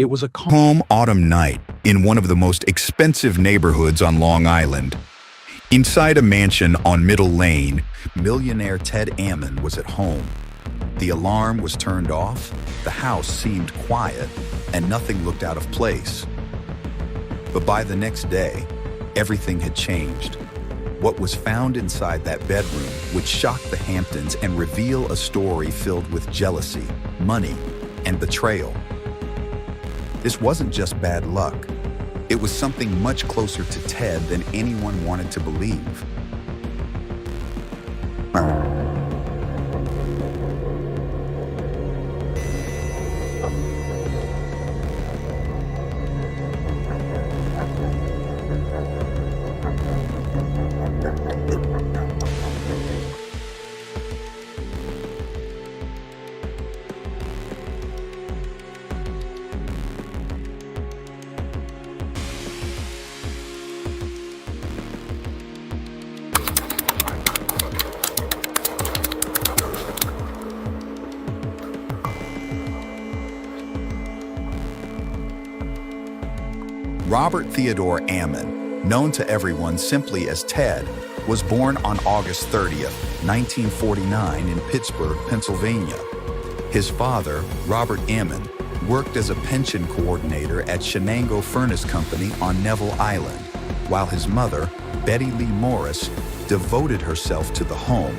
It was a calm autumn night in one of the most expensive neighborhoods on Long Island. Inside a mansion on Middle Lane, millionaire Ted Ammon was at home. The alarm was turned off, the house seemed quiet, and nothing looked out of place. But by the next day, everything had changed. What was found inside that bedroom would shock the Hamptons and reveal a story filled with jealousy, money, and betrayal. This wasn't just bad luck. It was something much closer to Ted than anyone wanted to believe. Robert Theodore Ammon, known to everyone simply as Ted, was born on August 30th, 1949 in Pittsburgh, Pennsylvania. His father, Robert Ammon, worked as a pension coordinator at Shenango Furnace Company on Neville Island, while his mother, Betty Lee Morris, devoted herself to the home.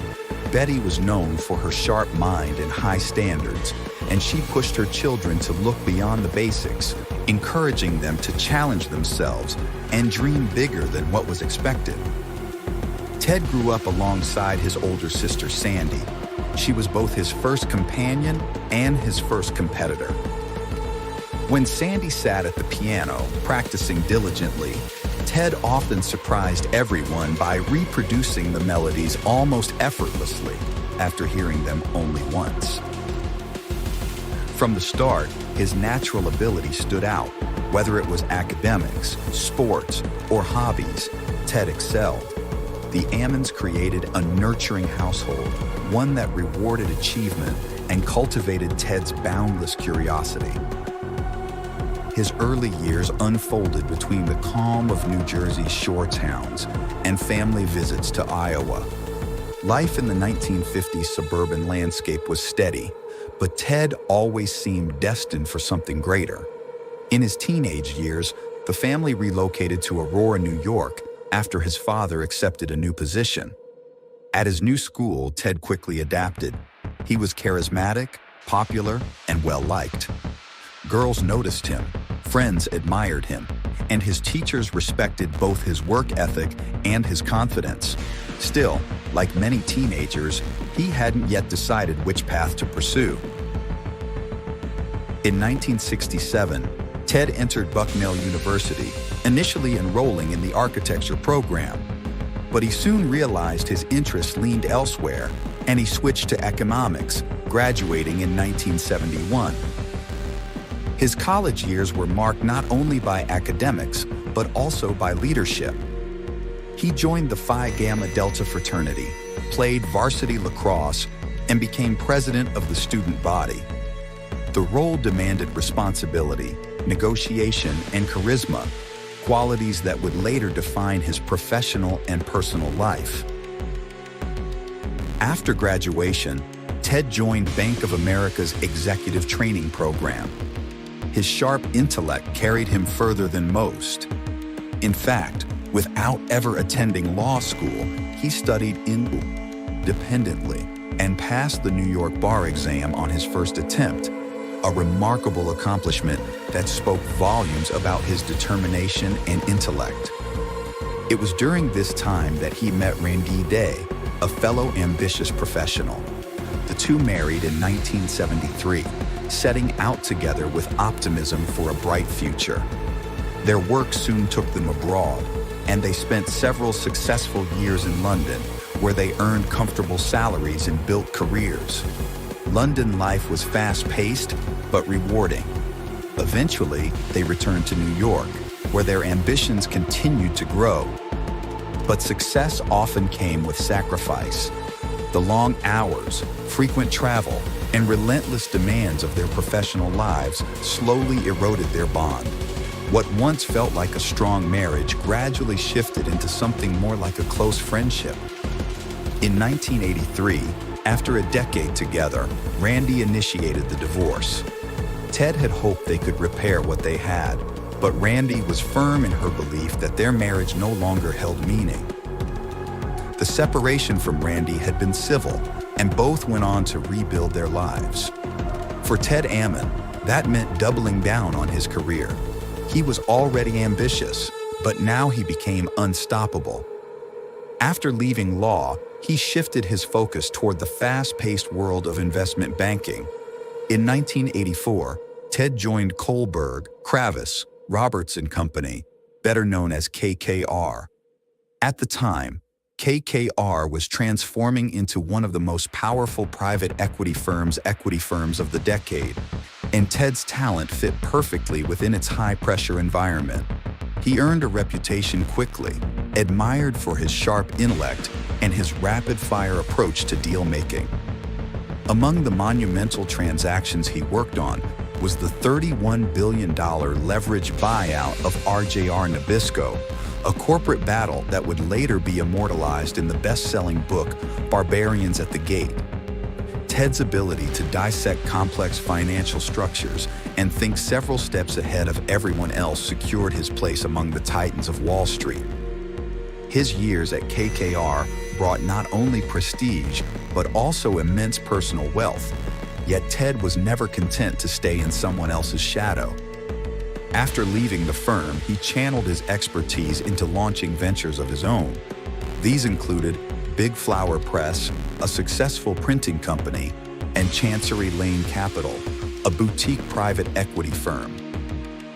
Betty was known for her sharp mind and high standards, and she pushed her children to look beyond the basics, encouraging them to challenge themselves and dream bigger than what was expected. Ted grew up alongside his older sister, Sandy. She was both his first companion and his first competitor. When Sandy sat at the piano, practicing diligently, Ted often surprised everyone by reproducing the melodies almost effortlessly after hearing them only once. From the start, his natural ability stood out. Whether it was academics, sports, or hobbies, Ted excelled. The Ammons created a nurturing household, one that rewarded achievement and cultivated Ted's boundless curiosity. His early years unfolded between the calm of New Jersey's shore towns and family visits to Iowa. Life in the 1950s suburban landscape was steady, but Ted always seemed destined for something greater. In his teenage years, the family relocated to Aurora, New York, after his father accepted a new position. At his new school, Ted quickly adapted. He was charismatic, popular, and well-liked. Girls noticed him, friends admired him, and his teachers respected both his work ethic and his confidence. Still, like many teenagers, he hadn't yet decided which path to pursue. In 1967, Ted entered Bucknell University, initially enrolling in the architecture program. But he soon realized his interests leaned elsewhere, and he switched to economics, graduating in 1971. His college years were marked not only by academics, but also by leadership. He joined the Phi Gamma Delta fraternity, played varsity lacrosse, and became president of the student body. The role demanded responsibility, negotiation, and charisma, qualities that would later define his professional and personal life. After graduation, Ted joined Bank of America's executive training program. His sharp intellect carried him further than most. In fact, without ever attending law school, he studied independently and passed the New York bar exam on his first attempt, a remarkable accomplishment that spoke volumes about his determination and intellect. It was during this time that he met Randy Day, a fellow ambitious professional. The two married in 1973, setting out together with optimism for a bright future. Their work soon took them abroad, and they spent several successful years in London, where they earned comfortable salaries and built careers. London life was fast-paced, but rewarding. Eventually, they returned to New York, where their ambitions continued to grow. But success often came with sacrifice. The long hours, frequent travel, and relentless demands of their professional lives slowly eroded their bond. What once felt like a strong marriage gradually shifted into something more like a close friendship. In 1983, after a decade together, Randy initiated the divorce. Ted had hoped they could repair what they had, but Randy was firm in her belief that their marriage no longer held meaning. The separation from Randy had been civil, and both went on to rebuild their lives. For Ted Ammon, that meant doubling down on his career. He was already ambitious, but now he became unstoppable. After leaving law, he shifted his focus toward the fast-paced world of investment banking. In 1984, Ted joined Kohlberg, Kravis, Roberts & Company, better known as KKR. At the time, KKR was transforming into one of the most powerful private equity firms of the decade, and Ted's talent fit perfectly within its high-pressure environment. He earned a reputation quickly, admired for his sharp intellect and his rapid-fire approach to deal-making. Among the monumental transactions he worked on was the $31 billion leveraged buyout of RJR Nabisco, a corporate battle that would later be immortalized in the best-selling book Barbarians at the Gate. Ted's ability to dissect complex financial structures and think several steps ahead of everyone else secured his place among the titans of Wall Street. His years at KKR brought not only prestige, but also immense personal wealth. Yet Ted was never content to stay in someone else's shadow. After leaving the firm, he channeled his expertise into launching ventures of his own. These included Big Flower Press, a successful printing company, and Chancery Lane Capital, a boutique private equity firm.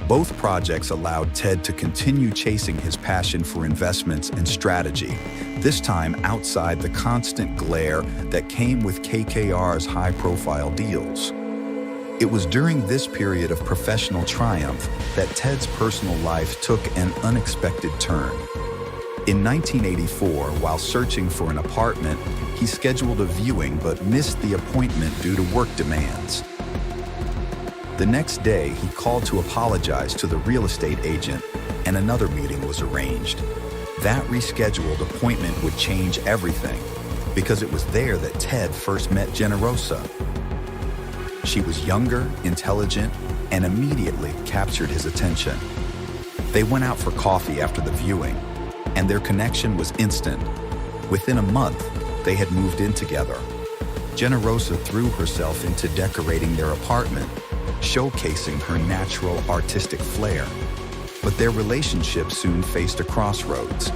Both projects allowed Ted to continue chasing his passion for investments and strategy, this time outside the constant glare that came with KKR's high-profile deals. It was during this period of professional triumph that Ted's personal life took an unexpected turn. In 1984, while searching for an apartment, he scheduled a viewing but missed the appointment due to work demands. The next day, he called to apologize to the real estate agent, and another meeting was arranged. That rescheduled appointment would change everything, because it was there that Ted first met Generosa. She was younger, intelligent, and immediately captured his attention. They went out for coffee after the viewing, and their connection was instant. Within a month, they had moved in together. Generosa threw herself into decorating their apartment, showcasing her natural artistic flair. But their relationship soon faced a crossroads.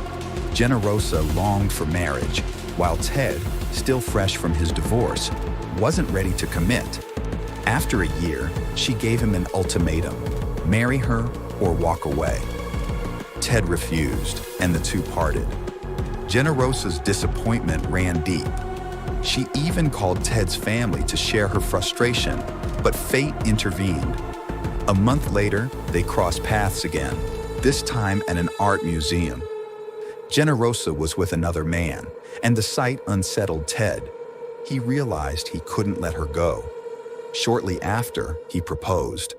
Generosa longed for marriage, while Ted, still fresh from his divorce, wasn't ready to commit. After a year, she gave him an ultimatum: marry her or walk away. Ted refused, and the two parted. Generosa's disappointment ran deep. She even called Ted's family to share her frustration, but fate intervened. A month later, they crossed paths again, this time at an art museum. Generosa was with another man, and the sight unsettled Ted. He realized he couldn't let her go. Shortly after, he proposed.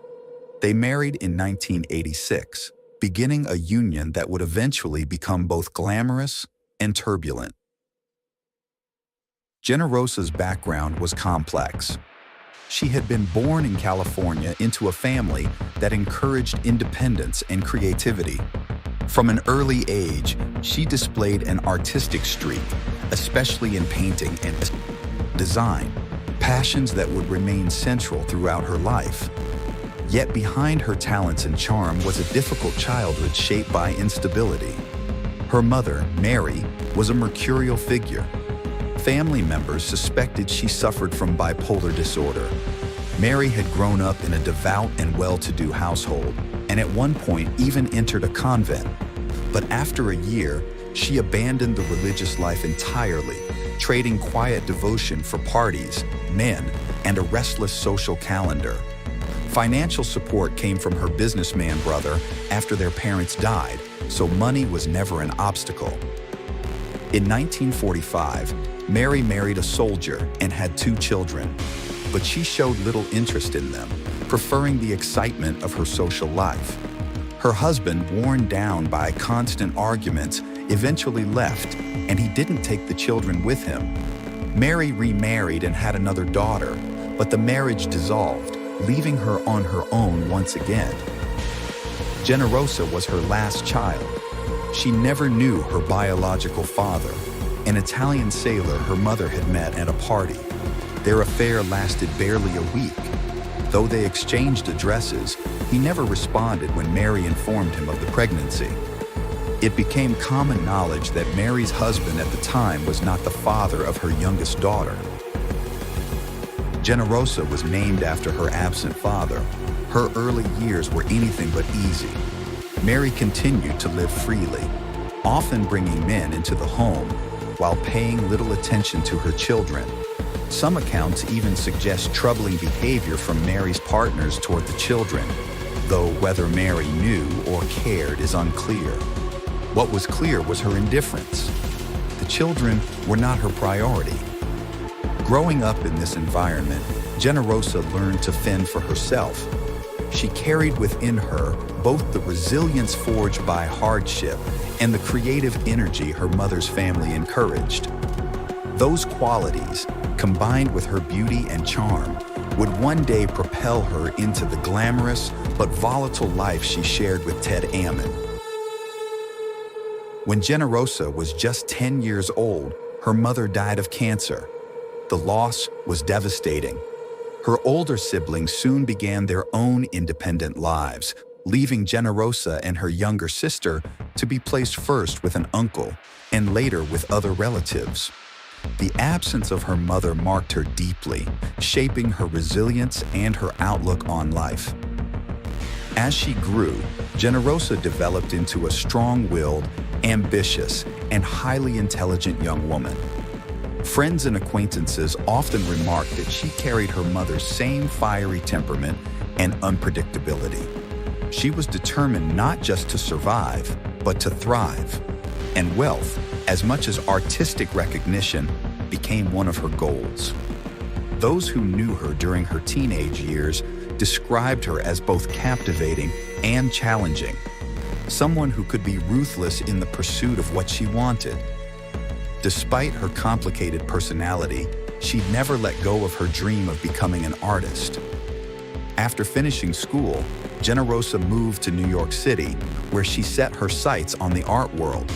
They married in 1986, beginning a union that would eventually become both glamorous and turbulent. Generosa's background was complex. She had been born in California into a family that encouraged independence and creativity. From an early age, she displayed an artistic streak, especially in painting and design, passions that would remain central throughout her life. Yet behind her talents and charm was a difficult childhood shaped by instability. Her mother, Mary, was a mercurial figure. Family members suspected she suffered from bipolar disorder. Mary had grown up in a devout and well-to-do household, and at one point even entered a convent. But after a year, she abandoned the religious life entirely, trading quiet devotion for parties, men, and a restless social calendar. Financial support came from her businessman brother after their parents died, so money was never an obstacle. In 1945, Mary married a soldier and had 2 children. but she showed little interest in them, preferring the excitement of her social life. Her husband, worn down by constant arguments, eventually left, and he didn't take the children with him. Mary remarried and had another daughter, but the marriage dissolved, leaving her on her own once again. Generosa was her last child. She never knew her biological father, an Italian sailor her mother had met at a party. Their affair lasted barely a week. Though they exchanged addresses, he never responded when Mary informed him of the pregnancy. It became common knowledge that Mary's husband at the time was not the father of her youngest daughter. Generosa was named after her absent father. Her early years were anything but easy. Mary continued to live freely, often bringing men into the home while paying little attention to her children. Some accounts even suggest troubling behavior from Mary's partners toward the children, though whether Mary knew or cared is unclear. What was clear was her indifference. The children were not her priority. Growing up in this environment, Generosa learned to fend for herself. She carried within her both the resilience forged by hardship and the creative energy her mother's family encouraged. Those qualities, combined with her beauty and charm, would one day propel her into the glamorous but volatile life she shared with Ted Ammon. When Generosa was just 10 years old, her mother died of cancer. The loss was devastating. Her older siblings soon began their own independent lives, leaving Generosa and her younger sister to be placed first with an uncle and later with other relatives. The absence of her mother marked her deeply, shaping her resilience and her outlook on life. As she grew, Generosa developed into a strong-willed, ambitious, and highly intelligent young woman. Friends and acquaintances often remarked that she carried her mother's same fiery temperament and unpredictability. She was determined not just to survive, but to thrive. And wealth, as much as artistic recognition, became one of her goals. Those who knew her during her teenage years described her as both captivating and challenging, someone who could be ruthless in the pursuit of what she wanted. Despite her complicated personality, she'd never let go of her dream of becoming an artist. After finishing school, Generosa moved to New York City, where she set her sights on the art world.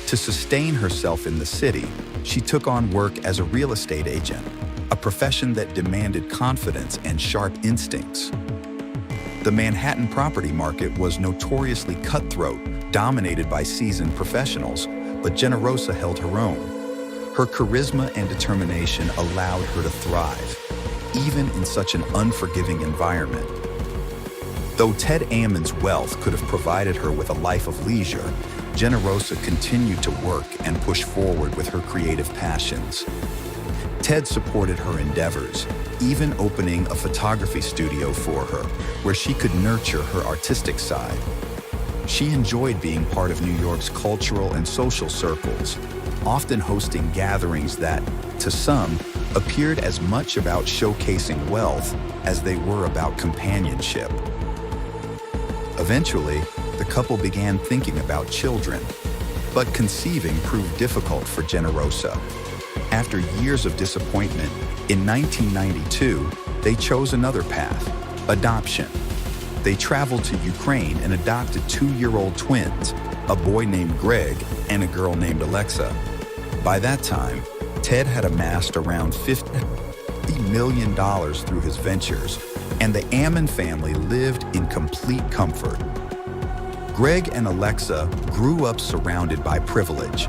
To sustain herself in the city, she took on work as a real estate agent, a profession that demanded confidence and sharp instincts. The Manhattan property market was notoriously cutthroat, dominated by seasoned professionals, but Generosa held her own. Her charisma and determination allowed her to thrive, even in such an unforgiving environment. Though Ted Ammon's wealth could have provided her with a life of leisure, Generosa continued to work and push forward with her creative passions. Ted supported her endeavors, even opening a photography studio for her, where she could nurture her artistic side. She enjoyed being part of New York's cultural and social circles, often hosting gatherings that, to some, appeared as much about showcasing wealth as they were about companionship. Eventually, the couple began thinking about children, but conceiving proved difficult for Generosa. After years of disappointment, in 1992, they chose another path: adoption. They traveled to Ukraine and adopted 2-year-old twins, a boy named Greg and a girl named Alexa. By that time, Ted had amassed around $50 million through his ventures, and the Ammon family lived in complete comfort. Greg and Alexa grew up surrounded by privilege.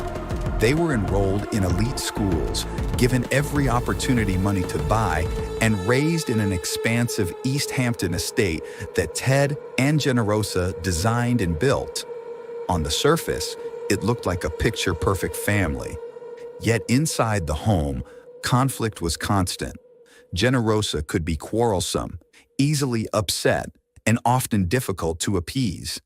They were enrolled in elite schools, given every opportunity money could buy, and raised in an expansive East Hampton estate that Ted and Generosa designed and built. On the surface, it looked like a picture-perfect family. Yet inside the home, conflict was constant. Generosa could be quarrelsome, easily upset, and often difficult to appease.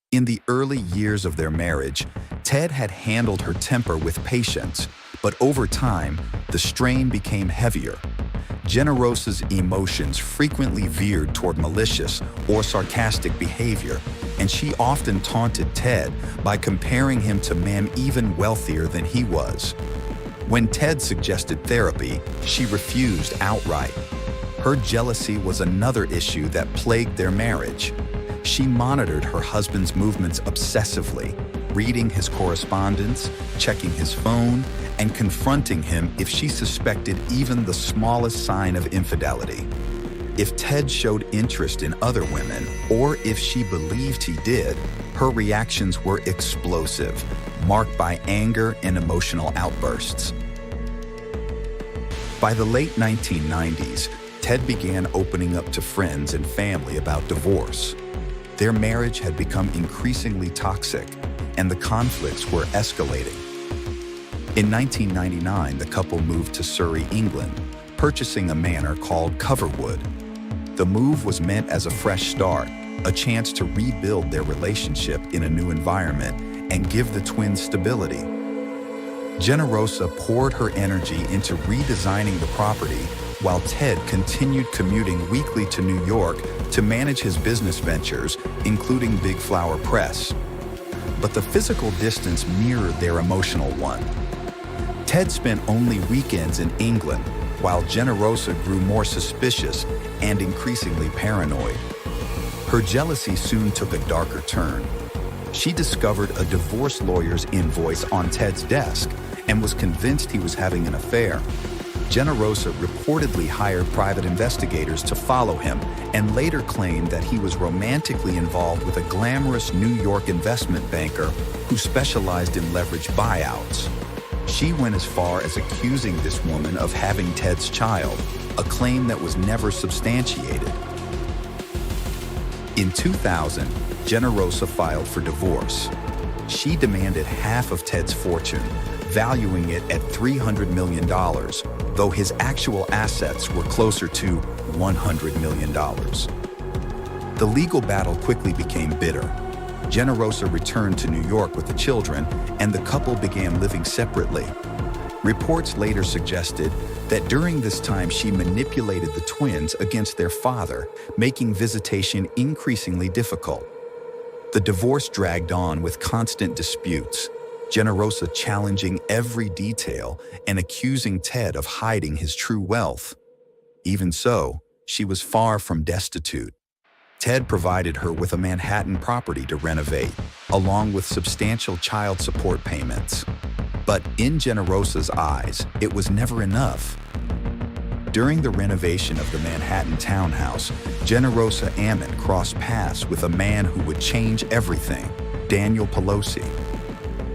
In the early years of their marriage, Ted had handled her temper with patience, but over time, the strain became heavier. Generosa's emotions frequently veered toward malicious or sarcastic behavior, and she often taunted Ted by comparing him to men even wealthier than he was. When Ted suggested therapy, she refused outright. Her jealousy was another issue that plagued their marriage. She monitored her husband's movements obsessively, reading his correspondence, checking his phone, and confronting him if she suspected even the smallest sign of infidelity. If Ted showed interest in other women, or if she believed he did, her reactions were explosive, marked by anger and emotional outbursts. By the late 1990s, Ted began opening up to friends and family about divorce. Their marriage had become increasingly toxic, and the conflicts were escalating. In 1999, the couple moved to Surrey, England, purchasing a manor called Coverwood. The move was meant as a fresh start, a chance to rebuild their relationship in a new environment and give the twins stability. Generosa poured her energy into redesigning the property, while Ted continued commuting weekly to New York to manage his business ventures, including Big Flower Press. But the physical distance mirrored their emotional one. Ted spent only weekends in England, while Generosa grew more suspicious and increasingly paranoid. Her jealousy soon took a darker turn. She discovered a divorce lawyer's invoice on Ted's desk and was convinced he was having an affair. Generosa reportedly hired private investigators to follow him and later claimed that he was romantically involved with a glamorous New York investment banker who specialized in leveraged buyouts. She went as far as accusing this woman of having Ted's child, a claim that was never substantiated. In 2000, Generosa filed for divorce. She demanded half of Ted's fortune, valuing it at $300 million, though his actual assets were closer to $100 million. The legal battle quickly became bitter. Generosa returned to New York with the children, and the couple began living separately. Reports later suggested that during this time she manipulated the twins against their father, making visitation increasingly difficult. The divorce dragged on with constant disputes, Generosa challenging every detail and accusing Ted of hiding his true wealth. Even so, she was far from destitute. Ted provided her with a Manhattan property to renovate, along with substantial child support payments. But in Generosa's eyes, it was never enough. During the renovation of the Manhattan townhouse, Generosa Ammon crossed paths with a man who would change everything, Daniel Pelosi.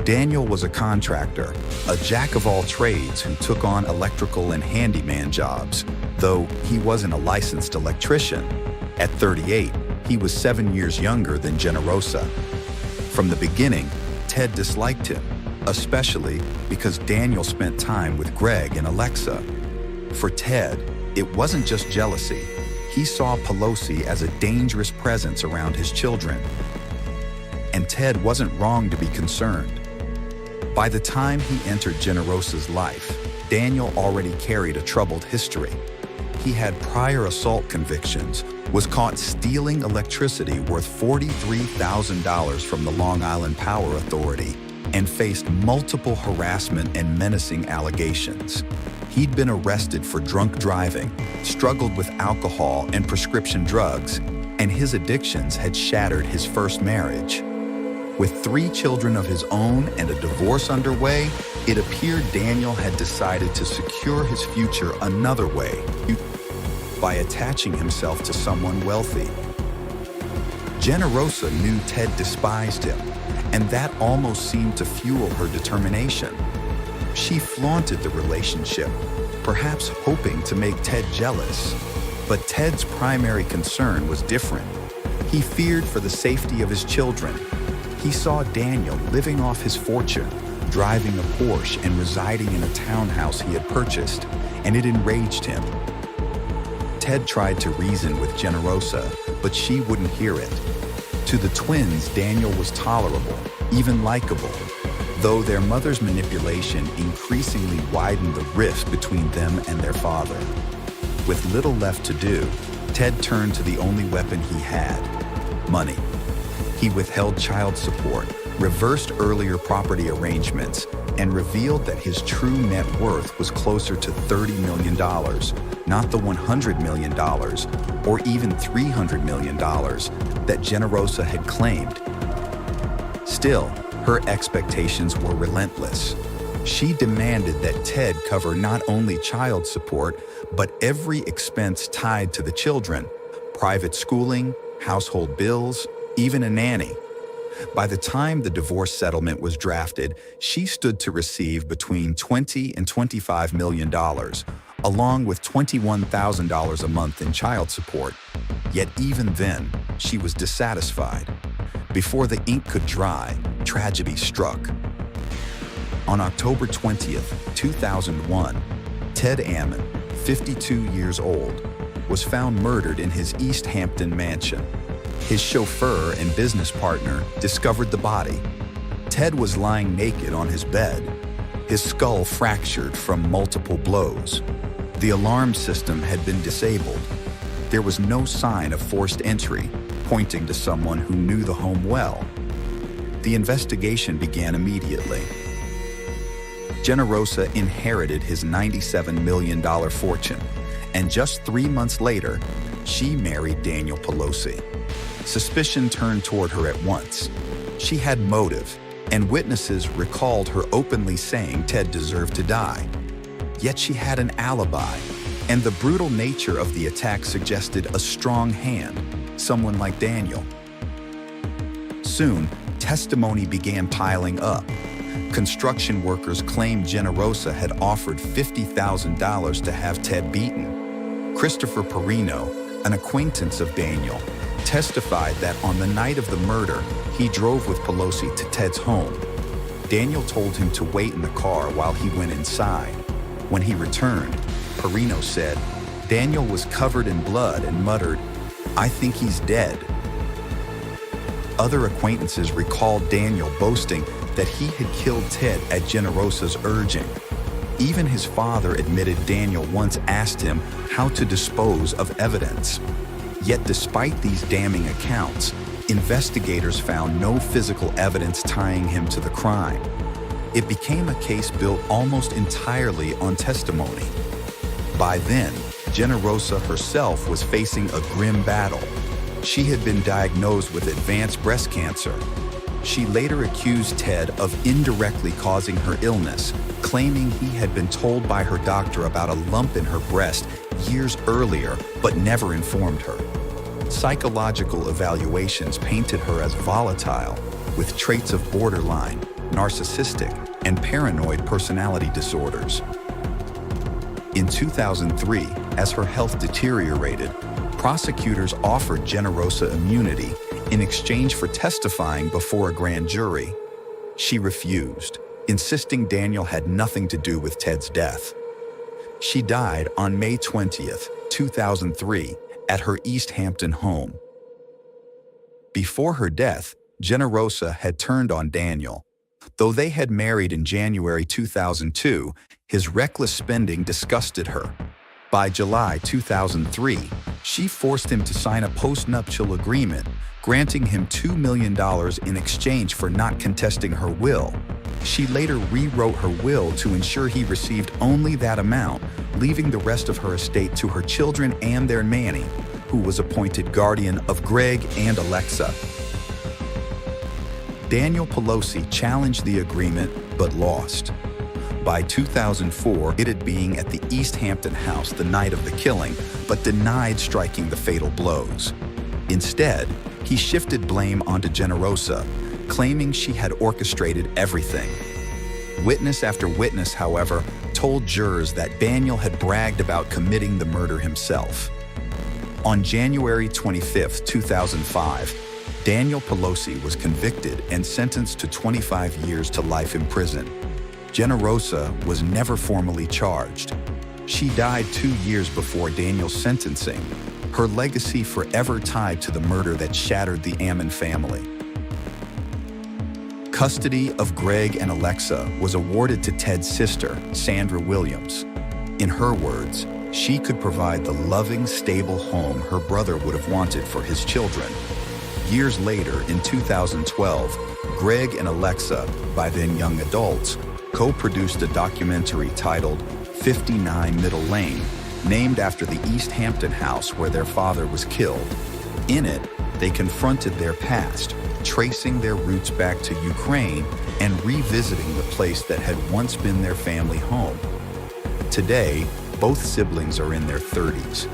Daniel was a contractor, a jack of all trades who took on electrical and handyman jobs, though he wasn't a licensed electrician. At 38, he was 7 years younger than Generosa. From the beginning, Ted disliked him, especially because Daniel spent time with Greg and Alexa. For Ted, it wasn't just jealousy. He saw Pelosi as a dangerous presence around his children. And Ted wasn't wrong to be concerned. By the time he entered Generosa's life, Daniel already carried a troubled history. He had prior assault convictions, was caught stealing electricity worth $43,000 from the Long Island Power Authority, and faced multiple harassment and menacing allegations. He'd been arrested for drunk driving, struggled with alcohol and prescription drugs, and his addictions had shattered his first marriage. With 3 children of his own and a divorce underway, it appeared Daniel had decided to secure his future another way, by attaching himself to someone wealthy. Generosa knew Ted despised him, and that almost seemed to fuel her determination. She flaunted the relationship, perhaps hoping to make Ted jealous. But Ted's primary concern was different. He feared for the safety of his children. He saw Daniel living off his fortune, driving a Porsche and residing in a townhouse he had purchased, and it enraged him. Ted tried to reason with Generosa, but she wouldn't hear it. To the twins, Daniel was tolerable, even likable, though their mother's manipulation increasingly widened the rift between them and their father. With little left to do, Ted turned to the only weapon he had: money. He withheld child support, reversed earlier property arrangements, and revealed that his true net worth was closer to $30 million, not the $100 million or even $300 million that Generosa had claimed. Still, her expectations were relentless. She demanded that Ted cover not only child support, but every expense tied to the children: private schooling, household bills, even a nanny. By the time the divorce settlement was drafted, she stood to receive between $20 and $25 million, along with $21,000 a month in child support. Yet even then, she was dissatisfied. Before the ink could dry, tragedy struck. On October 20th, 2001, Ted Ammon, 52 years old, was found murdered in his East Hampton mansion. His chauffeur and business partner discovered the body. Ted was lying naked on his bed, his skull fractured from multiple blows. The alarm system had been disabled. There was no sign of forced entry, pointing to someone who knew the home well. The investigation began immediately. Generosa inherited his $97 million fortune, and just 3 months later, she married Daniel Pelosi. Suspicion turned toward her at once. She had motive, and witnesses recalled her openly saying Ted deserved to die. Yet she had an alibi, and the brutal nature of the attack suggested a strong hand, someone like Daniel. Soon, testimony began piling up. Construction workers claimed Generosa had offered $50,000 to have Ted beaten. Christopher Perino, an acquaintance of Daniel, testified that on the night of the murder, he drove with Pelosi to Ted's home. Daniel told him to wait in the car while he went inside. When he returned, Perino said, Daniel was covered in blood and muttered, "I think he's dead." Other acquaintances recalled Daniel boasting that he had killed Ted at Generosa's urging. Even his father admitted Daniel once asked him how to dispose of evidence. Yet despite these damning accounts, investigators found no physical evidence tying him to the crime. It became a case built almost entirely on testimony. By then, Generosa herself was facing a grim battle. She had been diagnosed with advanced breast cancer. She later accused Ted of indirectly causing her illness, claiming he had been told by her doctor about a lump in her breast years earlier, but never informed her. Psychological evaluations painted her as volatile, with traits of borderline, narcissistic, and paranoid personality disorders. In 2003, as her health deteriorated, prosecutors offered Generosa immunity in exchange for testifying before a grand jury. She refused, insisting Daniel had nothing to do with Ted's death. She died on May 20th, 2003, at her East Hampton home. Before her death, Generosa had turned on Daniel. Though they had married in January 2002, his reckless spending disgusted her. By July 2003, she forced him to sign a post-nuptial agreement, granting him $2 million in exchange for not contesting her will. She later rewrote her will to ensure he received only that amount, leaving the rest of her estate to her children and their nanny, who was appointed guardian of Greg and Alexa. Daniel Pelosi challenged the agreement but lost. By 2004, it admitted being at the East Hampton house the night of the killing, but denied striking the fatal blows. Instead, he shifted blame onto Generosa, claiming she had orchestrated everything. Witness after witness, however, told jurors that Daniel had bragged about committing the murder himself. On January 25, 2005, Daniel Pelosi was convicted and sentenced to 25 years to life in prison. Generosa was never formally charged. She died 2 years before Daniel's sentencing, her legacy forever tied to the murder that shattered the Ammon family. Custody of Greg and Alexa was awarded to Ted's sister, Sandra Williams. In her words, she could provide the loving, stable home her brother would have wanted for his children. Years later, in 2012, Greg and Alexa, by then young adults, co-produced a documentary titled 59 Middle Lane, named after the East Hampton house where their father was killed. In it, they confronted their past, tracing their roots back to Ukraine and revisiting the place that had once been their family home. Today, both siblings are in their 30s.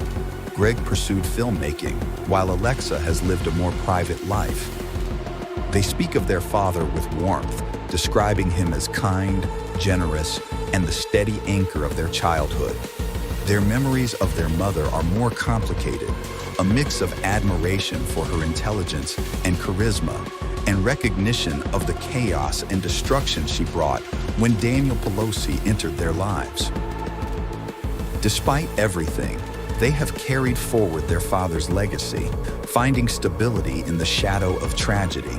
Greg pursued filmmaking, while Alexa has lived a more private life. They speak of their father with warmth, describing him as kind, generous, and the steady anchor of their childhood. Their memories of their mother are more complicated, a mix of admiration for her intelligence and charisma, and recognition of the chaos and destruction she brought when Daniel Pelosi entered their lives. Despite everything, they have carried forward their father's legacy, finding stability in the shadow of tragedy.